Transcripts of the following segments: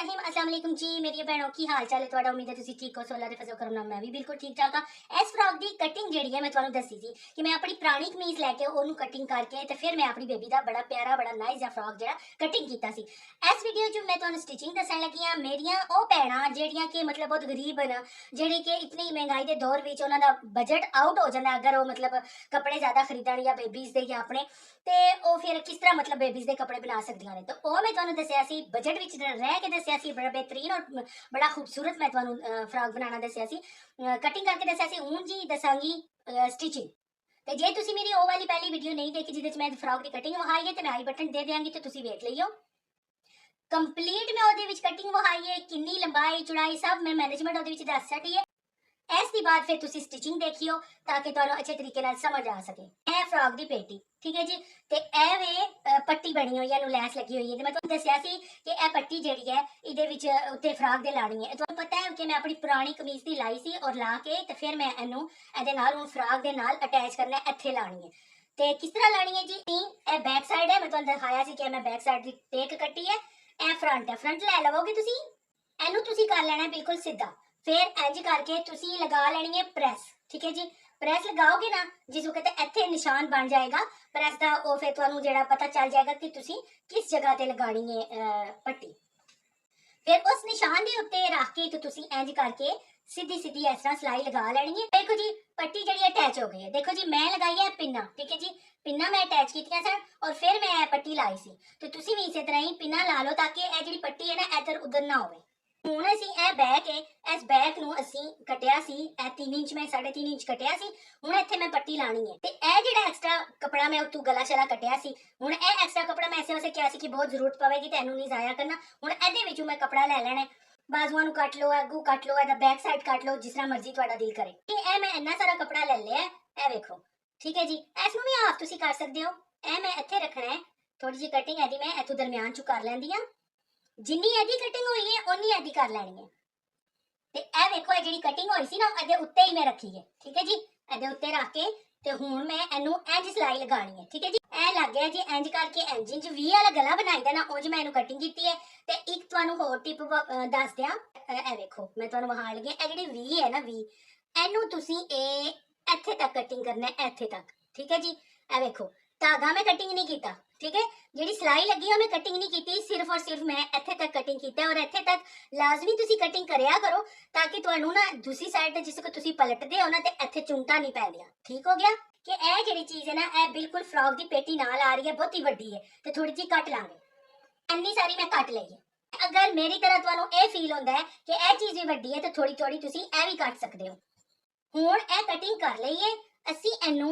बिस्मिल्लाहिर्रहमानिर्रहीम अस्सलाम वालेकुम जी मेरी भैनों की हाल चाल है तुहाडा उम्मीद है तुसी ठीक हो। सो अल्लाह दे फजल करम नाल मैं भी बिल्कुल ठीक ठाक हां। इस फ्रॉक दी कटिंग जेहड़ी है मैं तुहानू दस्सी सी कि मैं अपनी पुरानी कमीज लैके ओनू कटिंग करके ते फिर मैं अपनी बेबी दा बड़ा प्यारा बड़ा नाइस जिहा फ्रॉक जेहड़ा कटिंग कीता सी। इस वीडियो च मैं तुहानू स्टिचिंग दस्सण लगी हां। मेरियां ओ भैणां जेहड़ियां कि मतलब बहुत गरीब न, जेहड़े कि इतनी महंगाई दे दौर विच उन्हां दा बजट आउट हो जांदा अगर वो मतलब कपड़े ज्यादा खरीदण या बेबीज दे या अपने ते ओ फिर किस तरह मतलब बेबीज दे कपड़े बना सकदियां ने। तो ओ मैं तुहानू दस्सिया सी बजट विच रह के दस्सिया सी, बड़ा बेहतरीन और बड़ा खूबसूरत मैं तुहानू फ्रॉक बनाना दस्सिया सी, कटिंग करके दस्सिया सी। हुण जी दस्सांगी स्टिचिंग। ते जे तुसी मेरी ओ वाली पहली वीडियो नहीं देखी जिहदे च मैं फ्रॉक दी कटिंग वहाई है ते मैं आई बटन दे देंगी तो तुसी वेख लईओ। कंप्लीट मैं ओहदे विच कटिंग वहाई है, किन्नी लंबाई चौड़ाई सब मैं मैनेजमेंट ओहदे विच दस छड्डी है। इसके बाद फिर तुसी स्टिचिंग देखियो ताकि तुहानू अच्छे तरीके नाल समझ आ सके। ए फ्रॉक दी पेटी ठीक है जी। ते ए वे पट्टी बनी हुई है, लैस लगी हुई है। ते मैं तुहानू दस्सिया सी कि ए पट्टी जेहड़ी है इहदे विच उत्ते फ्रॉक दे लानी है। तुहानू पता है कि मैं अपनी पुरानी कमीज दी लाई सी और ला के ते फिर मैं इहनू इहदे नाल हुण फ्रॉक दे नाल अटैच करना है, इत्थे लानी है। ते किस तरह लानी है जी, ए बैक साइड है, मैं तुहानू दिखाया सी कि मैं बैक साइड दी टेक कट्टी है। ए फ्रंट है, फ्रंट लै लवोगे तुसी, इहनू तुसी कर लेना है बिल्कुल सीधा। फिर इंज करके तुसी लगा लेनी है प्रेस। ठीक है जी, प्रेस लगाओगे ना जिस वक्त इत्थे निशान बन जाएगा प्रेस का, वो फिर तुहानू जेहड़ा पता चल जाएगा कि तुसी किस जगह ते लगानी है पट्टी। फिर उस निशान के उत्ते रख के तो तुसी इंज करके सीधी सीधी इस तरह सिलाई लगा लेनी है। देखो जी पट्टी जी अटैच हो गई है। देखो जी मैं लगाई है पिन्ना, ठीक है जी, पिन्ना मैं अटैच की सन और फिर मैं पट्टी लाई सी। तो तुसी भी इसी तरह ही पिन्ना ला लो ताकि यह जी पट्टी है ना इधर उधर ना हो। ਹੁਣ ਅਸੀਂ ਇਹ ਬੈਕ ਹੈ, ਇਸ ਬੈਕ ਨੂੰ ਅਸੀਂ ਕਟਿਆ ਸੀ, ਇਹ 3 ਇੰਚ ਮੈਂ 3.5 ਇੰਚ ਕਟਿਆ ਸੀ। ਹੁਣ ਇੱਥੇ ਮੈਂ ਪੱਟੀ ਲਾਣੀ ਹੈ ਤੇ ਇਹ ਜਿਹੜਾ ਐਕਸਟਰਾ ਕਪੜਾ ਮੈਂ ਉਤੋਂ ਗਲਾ ਸ਼ਲਾ ਕਟਿਆ ਸੀ, ਹੁਣ ਇਹ ਐਕਸਟਰਾ ਕਪੜਾ ਮੈਂ ਇਸੇ ਵਾਸਤੇ ਕਿਹਾ ਸੀ ਕਿ ਬਹੁਤ ਜ਼ਰੂਰਤ ਪਵੇਗੀ ਤੇ ਇਹਨੂੰ ਨਹੀਂ ਜ਼ਾਇਆ ਕਰਨਾ। ਹੁਣ ਇਹਦੇ ਵਿੱਚੋਂ ਮੈਂ ਕਪੜਾ ਲੈ ਲੈਣਾ, ਬਾਜ਼ੂਆਂ ਨੂੰ ਕੱਟ ਲਓ, ਅੱਗੂ ਕੱਟ ਲਓ, ਇਹਦਾ ਬੈਕ ਸਾਈਡ ਕੱਟ ਲਓ, ਜਿਸ ਤਰ੍ਹਾਂ ਮਰਜ਼ੀ ਤੁਹਾਡਾ ਦਿਲ ਕਰੇ। ਇਹ ਮੈਂ ਇੰਨਾ ਸਾਰਾ ਕਪੜਾ ਲੈ ਲਿਆ, ਇਹ ਵੇਖੋ ਠੀਕ ਹੈ ਜੀ। ਇਸ ਨੂੰ ਵੀ ਹਾਫ ਤੁਸੀਂ ਕਰ ਸਕਦੇ ਹੋ। ਇਹ ਮੈਂ ਇੱਥੇ ਰੱਖਣਾ ਹੈ, ਥੋੜੀ ਜਿਹੀ ਕਟਿੰਗ ਇਹਦੀ ਮੈਂ ਇੱਥੋਂ ਦਰਮਿਆਨ ਚੋਂ ਕਰ ਲੈਂਦੀ ਹਾਂ। जिन्नी एदी कटिंग हुई है उन्नी एदी कर लैनी है। ते ए देखो ये जेडी कटिंग हुई सी ना एदे उत्ते ही मैं रखी है, ठीक है जी। एदे उत्ते रख के ते हुण मैं एनू इंज सिलाई लगानी है, ठीक है जी। ए लग गया जी इंज करके इंज इंज वी वाला गला बनाई देना, उंज मैं एनू कटिंग कीती है। ते एक तुहानू होर टिप दस दियां, ए देखो मैं तुहानू वहाण लगी ए जेडी वी है ना वी, एनू तुसी ए इत्थे तक कटिंग करना है, इत्थे तक, ठीक है जी। ए देखो धागा मैं कटिंग नहीं कीता, ठीक है। जी सिलाई लगी है मैं कटिंग नहीं की, सिर्फ और सिर्फ मैं इत्थे तक कटिंग की और इत्थे तक लाजमी तुसी कटिंग करया करो ताकि तुहानू ना दूसरी साइड ते जिसको तुसी पलटदे हो ना ते इत्थे चुंटा नहीं पैंदियां। ठीक हो गया कि यह जी चीज़ है ना यह बिल्कुल फ्रॉक की पेटी नाल आ रही है, बहुत ही वड्डी है तो थोड़ी जी कट लांगे। इन्नी सारी मैं कट ली है। अगर मेरी तरह तुहानू यह फील होंदा है कि यह चीज़ भी वड्डी है तो थोड़ी थोड़ी तुसी यह भी कट सकते हो। हुण यह कटिंग कर ली है, असी इनू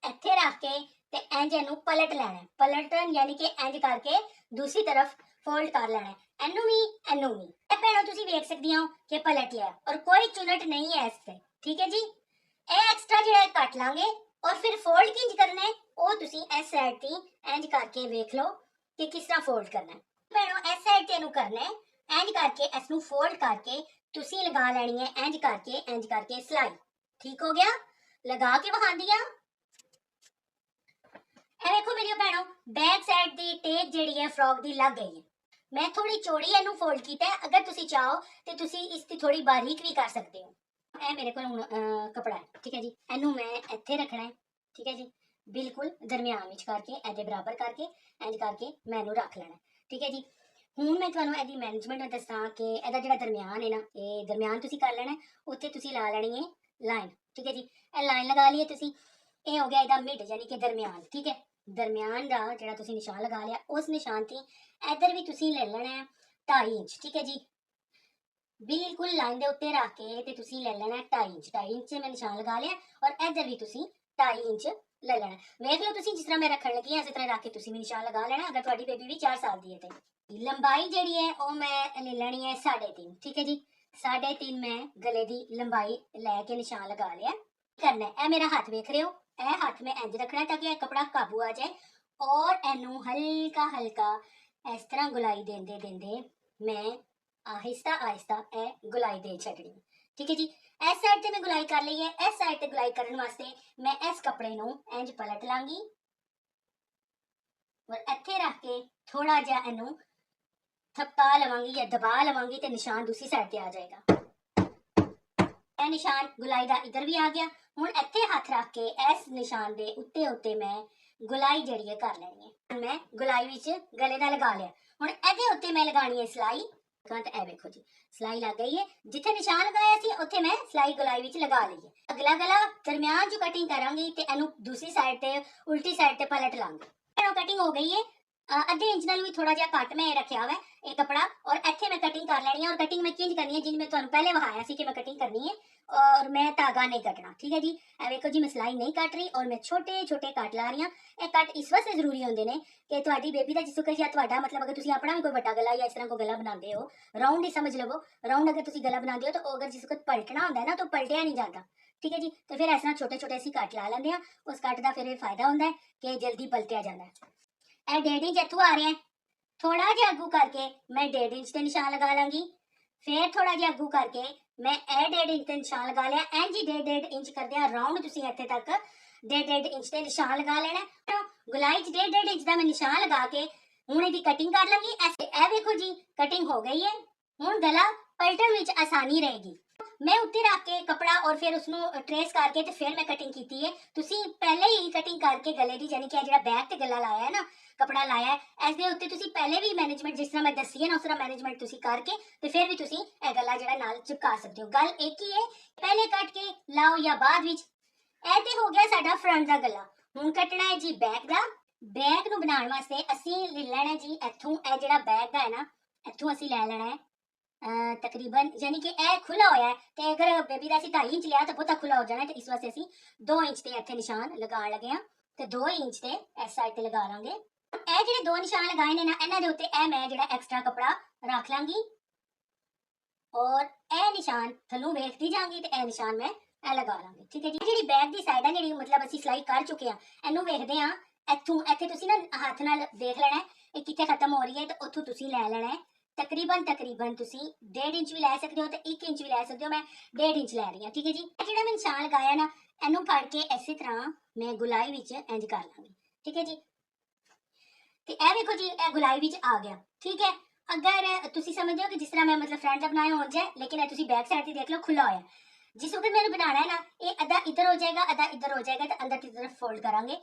इत्थे रख के ते इंज इनू पलट लेना है। पलटन यानी कि इंज करके दूसरी तरफ फोल्ड कर लेना है, इनू भी इनू भी। ए भैणों तुसी वेख सकदियां हो कि पलट लिया और कोई चुनट नहीं है इससे, ठीक है जी। ए एक्स्ट्रा जिहड़ा कट लांगे और फिर फोल्ड किंज करना है वो तुसी इस साइड ती इंज करके वेख लो कि किस तरह फोल्ड करना है। भैणों इस साइड ते इनू करना है, इंज करके इसनू फोल्ड करके तुसी लगा लेनी है इंज करके सिलाई। ठीक हो गया, लगा के वखा दिया। देखो मेरी भैनों बैक साइड दी टेक जेडी है फ्रॉक दी लग गई है। मैं थोड़ी चौड़ी इनू फोल्ड कीता है, अगर तुसी चाहो तो तुसी इसकी थोड़ी बारीक भी कर सकते हो। ए मेरे को कपड़ा है, ठीक है जी, इनू मैं इत्थे रखना है, ठीक है जी, बिल्कुल दरमियान विच करके एदे बराबर करके इंज करके मैं इनू रख लेना, ठीक है जी। हुण मैं तुहानू एदी मैनेजमेंट दसां कि एदा जिहड़ा दरमियान है ना ये दरमियान तुसी कर लेना है, उत्थे तुसी ला लेनी है लाइन, ठीक है जी। ए लाइन लगा ली है तुसी, ये हो गया इहदा मिड यानी कि दरमियान, ठीक है। दरमियान का जो तुसी निशान लगा लिया उस निशान थी इधर भी तुसी ले लेना है 2.5 इंच, ठीक है जी। बिल्कुल लाइन के उत्ते रख के ते तुसी ले लेना है 2.5 इंच। 2.5 इंच से मैं निशान लगा लिया और इधर भी तुसी 2.5 इंच ले लेना। वेख लो तुसी जिस तरह मैं रखने लगी इस तरह रख के तुसी भी निशान लगा लेना अगर तुम्हारी बेबी भी 4 साल की है तो। लंबाई जी है वो मैं ले लेनी है 3.5, ठीक है जी। 3.5 मैं गले की लंबाई लैके निशान लगा लिया। करना है मेरा हाथ वेख रहे हो, ए हाथ में इंज रखना है ताकि कपड़ा काबू आ जाए और एनू हल्का हल्का इस तरह गुलाई देंदे देंदे मैं आहिस्ता आहिस्ता ए गुलाई दे छड़नी, ठीक है जी। इस साइड से मैं गुलाई कर ली है, इस साइड से गुलाई करने वास्ते मैं इस कपड़े नू इंज पलट लांगी और इत्थे रख के थोड़ा जिहा इनू थपका लवांगी या दबा लवांगी तो निशान दूसरी साइड पे आ जाएगा। ਇਹ ਨਿਸ਼ਾਨ ਗੁਲਾਈ ਦਾ ਇੱਧਰ ਵੀ ਆ ਗਿਆ। ਹੁਣ ਇੱਥੇ ਹੱਥ ਰੱਖ ਕੇ ਇਸ ਨਿਸ਼ਾਨ ਦੇ ਉੱਤੇ ਉੱਤੇ ਮੈਂ ਗੁਲਾਈ ਜਿਹੜੀ ਹੈ ਕਰ ਲੈਣੀ ਹੈ। ਮੈਂ ਗੁਲਾਈ ਵਿੱਚ ਗਲੇ ਦਾ ਲਗਾ ਲਿਆ। ਹੁਣ ਇਹਦੇ ਉੱਤੇ ਮੈਂ ਲਗਾਣੀ ਹੈ ਸਿਲਾਈ। ਤਾਂ ਇਹ ਵੇਖੋ ਜੀ ਸਿਲਾਈ ਲੱਗ ਗਈ ਹੈ। ਜਿੱਥੇ ਨਿਸ਼ਾਨ ਲਗਾਇਆ ਸੀ ਉੱਥੇ ਮੈਂ ਸਿਲਾਈ ਗੁਲਾਈ ਵਿੱਚ ਲਗਾ ਲਈ ਹੈ। ਅਗਲਾ ਗਲਾ ਦਰਮਿਆਨ ਜੋ ਕਟਿੰਗ ਕਰਾਂਗੀ ਤੇ ਇਹਨੂੰ ਦੂਸਰੀ ਸਾਈਡ ਤੇ ਉਲਟੀ ਸਾਈਡ ਤੇ ਪਲਟ ਲਾਂਗੀ। ਇਹ ਕਟਿੰਗ ਹੋ ਗਈ ਹੈ। ਅੱਧੇ ਇੰਚ ਨਾਲ ਵੀ ਥੋੜਾ ਜਿਹਾ ਘੱਟ ਮੈਂ ਰੱਖਿਆ ਹੋਇਆ ਇਹ ਕਪੜਾ ਔਰ ਇੱਥੇ ਮੈਂ ਕਟਿੰਗ ਕਰ ਲੈਣੀ ਹੈ। ਔਰ ਕਟਿੰਗ ਮੈਂ ਕਿੰਜ ਕਰਨੀ ਹੈ ਜਿਵੇਂ ਮੈਂ ਤੁਹਾਨੂੰ ਪਹਿਲੇ ਵਿਖਾਇਆ ਸੀ ਕਿ ਮੈਂ ਕਟਿੰਗ ਕਰਨੀ ਹੈ और मैं धागा नहीं कटना। ठीक है जी। ए देखो जी मैं सिलाई नहीं कट रही और मैं छोटे छोटे कट ला रही हूँ। ये कट इस वास्ते जरूरी होंगे ने कि तुम्हारी बेबी का जिसको या तुम्हारा मतलब अगर तुम अपना भी कोई बड़ा गला या इस तरह को गला बनाते हो राउंड ही समझ लवो। राउंड अगर तुम गला बनाते हो तो अगर जिसको पलटना होंगे ना तो पलटिया नहीं जाता। ठीक है जी। तो फिर इस तरह छोटे छोटे असी कट ला लेंगे। उस कट का फिर फायदा होंगे कि जल्दी पलटिया जाता है। 1.5 इंच इतों आ रहा है। थोड़ा जिहा अगू करके मैं 1.5 इंच के निशान लगा लाँगी। फिर थोड़ा जिहा अगू करके मैं 1.5 इंच के निशान लगा लिया। इंज ही 1.5 इंच कर दिया राउंड। तुसीं इत्थे तक 1.5 इंच के निशान लगा लेना। गुलाई च 1.5 इंच का मैं निशान लगा के हुण इहदी कटिंग कर लूंगी। ऐसे ए देखो जी कटिंग हो गई है। हुण गला पलटन विच आसानी रहेगी। मैं उत्ते रख के कपड़ा और फिर उसनू ट्रेस करके ते फिर मैं कटिंग की है। तुसीं पहले ही कटिंग करके गले की यानी कि जिहड़ा बैक ते गला लाया है ना कपड़ा लाया है इस दे उत्ते तुसीं पहले भी मैनेजमेंट जिस तरह मैं दसी है ना उस तरह मैनेजमेंट तुसीं करके ते फिर भी तुसीं ए गला जिहड़ा नाल चिपका सकते हो। गल एक ही है पहले कट के लाओ या बाद विच। ए ते हो गया साडा फ्रंट दा गला। हुण कटना है जी बैक दा। बैक नू बनाउण वास्ते असीं ले लेना जी इत्थों ए जिहड़ा बैक दा है ना इत्थों असीं ले लेना है तकरीबन यानी कि यह खुला होया है ते अगर बेबी का 2.5 इंच लिया तो बहुता खुला हो जाना है। तो इस वास्ते असीं 2 इंच के इत्थे निशान लगाण लगे हां ते 2 इंच के इस साइड ते लगा लांगे। ਇਹ ਜਿਹੜੇ ਦੋ ਨਿਸ਼ਾਨ ਲਗਾਏ ਨੇ ਨਾ ਇਹਨਾਂ ਦੇ ਉੱਤੇ ਇਹ ਮੈਂ ਜਿਹੜਾ ਐਕਸਟਰਾ ਕਪੜਾ ਰੱਖ ਲਾਂਗੀ ਔਰ ਇਹ ਨਿਸ਼ਾਨ ਥੱਲੋਂ ਵੇਖਦੀ ਜਾਵਾਂਗੀ ਤੇ ਇਹ ਨਿਸ਼ਾਨ ਮੈਂ ਇਹ ਲਗਾ ਲਾਂਗੀ। ਠੀਕ ਹੈ ਜੀ। ਜਿਹੜੀ ਬੈਕ ਦੀ ਸਾਈਡ ਹੈ ਜਿਹੜੀ ਮਤਲਬ ਅਸੀਂ ਸਿਲਾਈ ਕਰ ਚੁੱਕੇ ਆ ਇਹਨੂੰ ਵੇਖਦੇ ਆ ਇੱਥੋਂ ਇੱਥੇ ਤੁਸੀਂ ਨਾ ਹੱਥ ਨਾਲ ਦੇਖ ਲੈਣਾ ਇਹ ਕਿੱਥੇ ਖਤਮ ਹੋ ਰਹੀ ਹੈ ਤੇ ਉੱਥੋਂ ਤੁਸੀਂ ਲੈ ਲੈਣਾ ਹੈ। ਤਕਰੀਬਨ ਤੁਸੀਂ 1.5 ਇੰਚ ਵੀ ਲੈ ਸਕਦੇ ਹੋ ਤੇ 1 ਇੰਚ ਵੀ ਲੈ ਸਕਦੇ ਹੋ। ਮੈਂ 1.5 ਇੰਚ ਲੈ ਰਹੀ ਹਾਂ। ਠੀਕ ਹੈ ਜੀ। ਇਹ ਜਿਹੜਾ ਮੈਂ ਨਿਸ਼ਾਨ ਲਗਾਇਆ ਨਾ ਇਹਨੂੰ ਫੜ ਕੇ ਇਸੇ ਤਰ੍ਹਾਂ ਮੈਂ ਗੁਲਾਈ ਵਿੱਚ ਇੰਜ ਕਰ ਲਾਂਗੀ। ਠੀਕ ਹੈ ਜੀ। ਤੇ ਇਹ ਵੇਖੋ ਜੀ ਇਹ ਗੁਲਾਈ ਵਿੱਚ ਆ ਗਿਆ। ਠੀਕ ਹੈ। ਅਗਰ ਤੁਸੀਂ ਸਮਝਦੇ ਹੋ ਕਿ ਜਿਸ ਤਰ੍ਹਾਂ ਮੈਂ मतलब फ्रंट ਦਾ ਬਣਾਇਆ ਹੋਣ ਜਾਏ लेकिन ਇਹ ਤੁਸੀਂ बैक साइड ਤੇ देख लो खुला होया। जिस वक्त मैंने बनाना है ना ये अद्धा इधर हो जाएगा अद्धा इधर हो जाएगा तो अंदर की तरफ फोल्ड करांगे।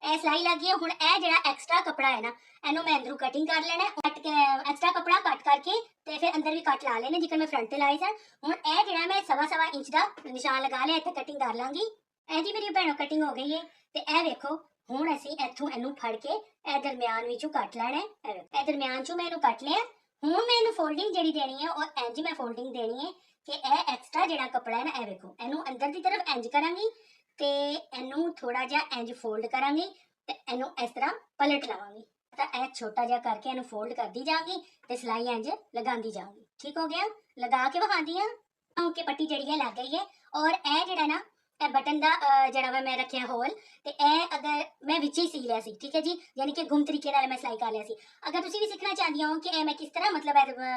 ਇਹ ਸਿਲਾਈ ਲੱਗੀ ਹੈ। ਹੁਣ ਇਹ ਜਿਹੜਾ ਐਕਸਟਰਾ ਕਪੜਾ ਹੈ ਨਾ ਇਹਨੂੰ ਮੈਂ ਅੰਦਰੋਂ ਕਟਿੰਗ ਕਰ ਲੈਣਾ ਕੱਟ ਕੇ ਐਕਸਟਰਾ ਕਪੜਾ ਕੱਟ ਕਰਕੇ ਤੇ ਫਿਰ ਅੰਦਰ ਵੀ ਕੱਟ ਲਾ ਲੈਣੇ ਜਿੱਕਣ ਮੈਂ ਫਰੰਟ ਤੇ ਲਾਏ ਸਨ। ਹੁਣ ਇਹ ਜਿਹੜਾ ਮੈਂ 1.25 ਇੰਚ ਦਾ ਨਿਸ਼ਾਨ ਲਗਾ ਲਿਆ ਇੱਥੇ ਕਟਿੰਗ ਕਰ ਲਾਂਗੀ। ਇਹ ਜੀ ਮੇਰੀ ਭੈਣੋ ਕਟਿੰਗ ਹੋ ਗਈ ਹੈ ਤੇ ਇਹ ਵੇਖੋ ਹੁਣ ਅਸੀਂ ਇੱਥੋਂ ਇਹਨੂੰ ਫੜ ਕੇ ਇਹ ਦਰਮਿਆਨ ਵਿੱਚੋਂ ਕੱਟ ਲੈਣਾ ਹੈ। ਇਹ ਦਰਮਿਆਨ ਚੋਂ ਮੈਂ ਇਹਨੂੰ ਕੱਟ ਲਿਆ। ਹੁਣ ਮੈਂ ਇਹਨੂੰ ਫੋਲਡਿੰਗ ਜਿਹੜੀ ਦੇਣੀ ਹੈ ਉਹ ਇੰਜ ਮੈਂ ਫੋਲਡਿੰਗ ਦੇਣੀ ਹੈ ਕਿ ਇਹ ਐਕਸਟਰਾ ਜਿਹੜਾ ਕਪੜਾ ਹੈ ਨਾ ਇਹ ਵੇਖੋ ਇਹਨੂੰ ਅੰਦਰ ਦੀ ਤਰਫ ਇੰਜ ਕਰਾਂਗੀ ਤੇ ਇਹਨੂੰ ਥੋੜਾ ਜਿਹਾ ਇੰਜ ਫੋਲਡ ਕਰਾਂਗੀ ਤੇ ਇਹਨੂੰ ਇਸ ਤਰ੍ਹਾਂ ਪਲਟ ਲਾਵਾਂਗੀ ਤਾਂ ਇਹ ਛੋਟਾ ਜਿਹਾ ਕਰਕੇ ਇਹਨੂੰ ਫੋਲਡ ਕਰਦੀ ਜਾਵਾਂਗੀ ਤੇ ਸਿਲਾਈ ਇੰਜ ਲਗਾਉਂਦੀ ਜਾਵਾਂਗੀ। ਠੀਕ ਹੋ ਗਿਆ। ਲਗਾ ਕੇ ਵਿਖਾਉਂਦੀ ਹਾਂ ਕਿ ਪੱਟੀ ਜਿਹੜੀ ਹੈ ਲੱਗ ਗਈ ਹੈ। ਔਰ ਇਹ ਜਿਹੜਾ ਨਾ ਇਹ ਬਟਨ ਦਾ ਜਿਹੜਾ ਵਾ ਮੈਂ ਰੱਖਿਆ ਹੋਲ ਤੇ ਇਹ ਅਗਰ ਮੈਂ ਵਿੱਚ ਹੀ ਸੀ ਲਿਆ ਸੀ। ਠੀਕ ਹੈ ਜੀ। ਯਾਨੀ ਕਿ ਗੁੰਮ ਤਰੀਕੇ ਨਾਲ ਮੈਂ ਸਿਲਾਈ ਕਰ ਲਿਆ ਸੀ। ਅਗਰ ਤੁਸੀਂ ਵੀ ਸਿੱਖਣਾ ਚਾਹੁੰਦੇ ਹੋ ਕਿ ਇਹ ਮੈਂ ਕਿਸ ਤਰ੍ਹਾਂ ਮਤਲਬ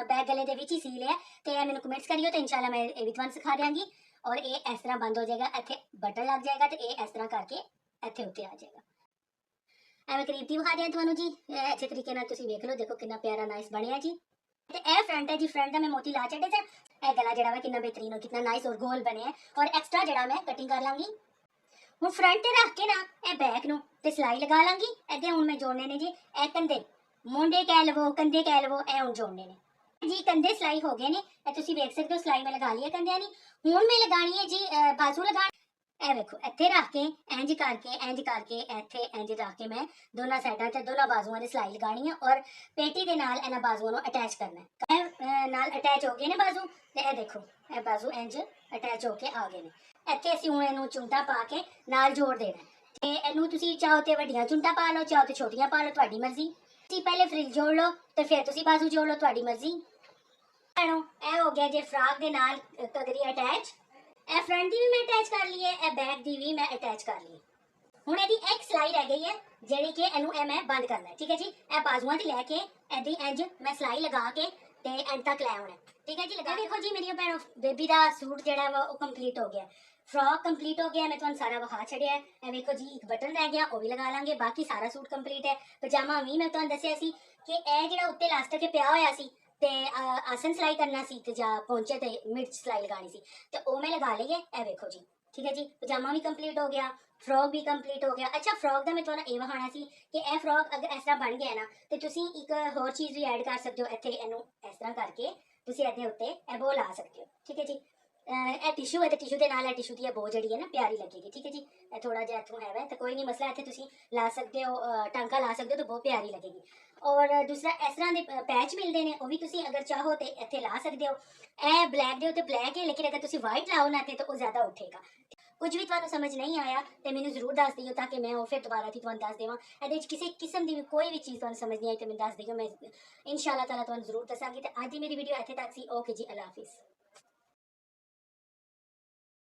ਬੈਕ ਗਲੇ ਦੇ ਵਿੱਚ ਹੀ ਸੀ ਲਿਆ ਤੇ ਇਹ ਮੈਨੂੰ ਕਮੈਂਟਸ ਕਰਿਓ ਤੇ ਇਨਸ਼ਾਅੱਲਾ ਮੈਂ ਇਹ ਵੀ ਤੁਹਾਨੂੰ ਸਿਖਾ ਦਿਆਂਗੀ। ਔਰ ਇਹ ਇਸ ਤਰ੍ਹਾਂ ਬੰਦ ਹੋ ਜਾਏਗਾ ਇੱਥੇ ਬਟਨ ਲੱਗ ਜਾਏਗਾ ਤੇ ਇਹ ਇਸ ਤਰ੍ਹਾਂ ਕਰਕੇ ਇੱਥੇ ਉੱਤੇ ਆ ਜਾਏਗਾ। ਐਵੇਂ ਕਰੀਬ ਦੀ ਵਿਖਾ ਦਿਆਂ ਤੁਹਾਨੂੰ ਜੀ। ਅੱਛੇ ਤਰੀਕੇ ਨਾਲ ਤੁਸੀਂ ਵੇਖ ਲਓ। ਦੇਖੋ ਕਿੰਨਾ ਪਿਆਰਾ ਨਾਈਸ ਬਣਿਆ ਜੀ। ਤੇ ਇਹ ਫਰੰਟ ਹੈ ਜੀ। ਫਰੰਟ ਦਾ ਮੈਂ ਮੋਤੀ ਲਾ ਛੱਡੇ ਸੀ। ਇਹ ਗਲਾ ਜਿਹੜਾ ਵਾ ਕਿੰਨਾ ਬਿਹਤਰੀਨ ਔਰ ਕਿੰਨਾ ਨਾਈਸ ਔਰ ਗੋਲ ਬਣਿਆ ਔਰ ਐਕਸਟਰਾ ਜਿਹੜਾ ਮੈਂ ਕਟਿੰਗ ਕਰ ਲਾਂਗੀ। ਹੁਣ ਫਰੰਟ ਤੇ ਰੱਖ ਕੇ ਨਾ ਇਹ ਬੈਕ ਨੂੰ ਤੇ ਸਿਲਾਈ ਲਗਾ ਲਾਂਗੀ। ਇਹਦੇ ਹੁਣ ਮੈਂ ਜੋੜਨੇ ਨੇ ਜੀ ਇਹ ਕੰਧੇ ਮੋਢੇ ਕਹਿ ਲਵੋ ਕੰਧੇ ਕਹਿ ਲਵੋ ਇਹ ਹੁਣ ਜੋੜਨੇ ਨੇ ਜੀ। ਕੰਧੇ ਸਿਲਾਈ ਹੋ ਗਏ ਨੇ ਇਹ ਤੁਸੀਂ ਵੇਖ ਸਕਦੇ ਹੋ। ਸਿਲਾਈ ਮੈਂ ਲਗਾ ਲਈ ਹੈ ਕੰਧਿਆਂ ਦੀ। ਹੁਣ ਮੈਂ ਲਗਾਣੀ ਹੈ ਜੀ ਬਾਜ਼ੂ ਲਗਾ। ਇਹ ਵੇਖੋ ਇੱਥੇ ਰੱਖ ਕੇ ਇੰਜ ਕਰਕੇ ਇੱਥੇ ਇੰਜ ਰੱਖ ਕੇ ਮੈਂ ਦੋਨਾਂ ਸਾਈਡਾਂ ਤੇ ਦੋਨਾਂ ਬਾਜ਼ੂਆਂ ਦੀ ਸਿਲਾਈ ਲਗਾਣੀ ਹੈ ਔਰ ਪੇਟੀ ਦੇ ਨਾਲ ਇਹਨਾਂ ਬਾਜ਼ੂਆਂ ਨੂੰ ਅਟੈਚ ਕਰਨਾ ਹੈ। ਇਹ ਨਾਲ ਅਟੈਚ ਹੋ ਗਏ ਨੇ ਬਾਜ਼ੂ ਤੇ ਇਹ ਦੇਖੋ ਇਹ ਬਾਜ਼ੂ ਇੰਜ ਅਟੈਚ ਹੋ ਕੇ ਆ ਗਏ ਨੇ। ਇੱਥੇ ਅਸੀਂ ਹੁਣ ਇਹਨੂੰ ਚੁੰਟਾ ਪਾ ਕੇ ਨਾਲ ਜੋੜ ਦੇਣਾ ਤੇ ਇਹਨੂੰ ਤੁਸੀਂ ਚਾਹੋ ਤੇ ਵੱਡੀਆਂ ਚੁੰਟਾ ਪਾ ਲਓ ਚਾਹੋ ਤੇ ਛੋਟੀਆਂ ਪਾ ਲਓ ਤੁਹਾਡੀ ਮਰਜ਼ੀ। ਤੁਸੀਂ ਪਹਿਲੇ ਫ੍ਰਿਲ ਜੋੜ ਲਓ ਤੇ ਫਿਰ ਤੁਸੀਂ ਬਾਜ਼ੂ ਜੋੜ ਲਓ ਤੁਹਾਡੀ ਮਰਜ਼ੀ। ਇਹ ਹੋ ਗਿਆ ਜੇ ਫਰਾਕ ਦੇ ਨਾਲ ਕਗਰੀ ਅਟੈਚ। ਇਹ ਫਰੰਟ ਦੀ ਵੀ ਮੈਂ ਅਟੈਚ ਕਰ ਲਈ ਹੈ ਇਹ ਬੈਕ ਦੀ ਵੀ ਮੈਂ ਅਟੈਚ ਕਰ ਲਈ। ਹੁਣ ਇਹਦੀ ਇੱਕ ਸਿਲਾਈ ਰਹਿ ਗਈ ਹੈ ਜਿਹੜੀ ਕਿ ਇਹਨੂੰ ਇਹ ਮੈਂ ਬੰਦ ਕਰਨਾ ਹੈ। ਠੀਕ ਹੈ ਜੀ। ਇਹ ਬਾਜ਼ੂਆਂ ਤੇ ਲੈ ਕੇ ਇਹਦੀ ਇੰਜ ਮੈਂ ਸਿਲਾਈ ਲਗਾ ਕੇ ਤੇ ਐਂਡ ਤੱਕ ਲੈ ਆਉਣਾ ਹੈ। ਠੀਕ ਹੈ ਜੀ। ਲਗਾ ਦੇਖੋ ਜੀ ਮੇਰੀਆਂ ਭੈਣੋ, ਬੇਬੀ ਦਾ ਸੂਟ ਜਿਹੜਾ ਵਾ ਉਹ ਕੰਪਲੀਟ ਹੋ ਗਿਆ, ਫਰॉक ਕੰਪਲੀਟ ਹੋ ਗਿਆ, ਮੈਂ ਤੁਹਾਨੂੰ ਸਾਰਾ ਵਿਖਾ ਛੜਿਆ ਹੈ। ਇਹ ਵੇਖੋ ਜੀ ਇੱਕ ਬਟਨ ਰਹਿ ਗਿਆ, ਉਹ ਵੀ ਲਗਾ ਲਾਂਗੇ, ਬਾਕੀ ਸਾਰਾ ਸੂਟ ਕੰਪਲੀਟ ਹੈ। ਪਜਾਮਾ ਵੀ ਮੈਂ ਤੁਹਾਨੂੰ ਦੱਸਿਆ ਸੀ ਕਿ ਇਹ ਜਿਹੜਾ ਉੱਤੇ ਲਾਸਟਿਕ ਤੇ ਪਿਆ ਹੋਇਆ ਸੀ ਤੇ ਆਸਨ ਸਿਲਾਈ ਕਰਨਾ ਸੀ ਤੇ ਜਾਂ ਪਹੁੰਚੇ ਤੇ ਮਿਰਚ ਸਿਲਾਈ ਲਗਾਣੀ ਸੀ, ਤੇ ਉਹ ਮੈਂ ਲਗਾ ਲਈ ਹੈ। ਇਹ ਵੇਖੋ ਜੀ, ਠੀਕ ਹੈ ਜੀ। ਪਜਾਮਾ ਵੀ ਕੰਪਲੀਟ ਹੋ ਗਿਆ, ਫਰॉक ਵੀ ਕੰਪਲੀਟ ਹੋ ਗਿਆ। ਅੱਛਾ, ਫਰॉक ਦਾ ਮੈਂ ਤੁਹਾਨੂੰ ਇਹ ਵਿਖਾਣਾ ਸੀ ਕਿ ਇਹ ਫਰॉक ਅਗਰ ਇਸ ਤਰ੍ਹਾਂ ਬਣ ਗਿਆ ਨਾ ਤੇ ਤੁਸੀਂ ਇੱਕ ਹੋਰ ਚੀਜ਼ ਵੀ ਐਡ ਕਰ ਸਕਦੇ ਹੋ ਇੱਥੇ, ਇਹਨੂੰ ਇਸ ਤਰ੍ਹਾਂ ਕਰਕੇ ਤੁਸੀਂ ਇਹਦੇ ਉੱਤੇ ਇਹ ਬੋ ਲਾ ਸਕਦੇ ਹੋ। ਠੀਕ ਹੈ ਜੀ। ਇਹ ਟਿਸ਼ੂ ਹੈ ਤੇ ਟਿਸ਼ੂ ਦੇ ਨਾਲ ਇਹ ਟਿਸ਼ੂ ਦੀ ਇਹ ਬੋ ਜਿਹੜੀ ਹੈ ਨਾ ਪਿਆਰੀ ਲੱਗੇਗੀ। ਠੀਕ ਹੈ ਜੀ। ਇਹ ਥੋੜਾ ਜਿਹਾ ਇੱਥੋਂ ਹੈ ਤਾਂ ਕੋਈ ਨਹੀਂ ਮਸਲਾ, ਇੱਥੇ ਤੁਸੀਂ ਲਾ ਸਕਦੇ ਹੋ, ਟਾਂਕਾ ਲਾ ਸਕਦੇ ਹੋ ਤਾਂ ਬਹੁਤ ਪਿਆਰੀ ਲੱਗੇਗੀ। ਔਰ ਦੂਸਰਾ ਇਸ ਤਰ੍ਹਾਂ ਦੇ ਪੈਚ ਮਿਲਦੇ ਨੇ, ਉਹ ਵੀ ਤੁਸੀਂ ਅਗਰ ਚਾਹੋ ਤੇ ਇੱਥੇ ਲਾ ਸਕਦੇ ਹੋ। ਇਹ ਬਲੈਕ ਦੇ ਉੱਤੇ ਬਲੈਕ ਹੈ, ਲੇਕਿਨ ਅਗਰ ਤੁਸੀਂ ਵਾਈਟ ਲਾਓ ਨਾ ਤੇ ਉਹ ਜ਼ਿਆਦਾ ਉੱਠੇਗਾ। ਕੁਝ ਵੀ ਤੁਹਾਨੂੰ ਸਮਝ ਨਹੀਂ ਆਇਆ ਤੇ ਮੈਨੂੰ ਜ਼ਰੂਰ ਦੱਸ ਦਿਓ ਤਾਂ ਕਿ ਮੈਂ ਉਹ ਫਿਰ ਦੁਬਾਰਾ થી ਤੁਹਾਨੂੰ ਦੱਸ ਦੇਵਾਂ। ਇਹਦੇ ਵਿੱਚ ਕਿਸੇ ਕਿਸਮ ਦੀ ਵੀ ਕੋਈ ਵੀ ਚੀਜ਼ ਤੁਹਾਨੂੰ ਸਮਝ ਨਹੀਂ ਆਈ ਤੇ ਮੈਨੂੰ ਦੱਸ ਦਿਓ, ਮੈਂ ਇਨਸ਼ਾਅੱਲਾ ਤਾਲਾ ਤੁਹਾਨੂੰ ਜ਼ਰੂਰ ਦੱਸਾਂਗੀ। ਤੇ ਅੱਜ ਦੀ ਮੇਰੀ ਵੀਡੀਓ ਇੱਥੇ ਤੱਕ ਸੀ। ਓਕੇ ਜੀ, ਅੱਲਾ ਹਾਫਿਜ਼।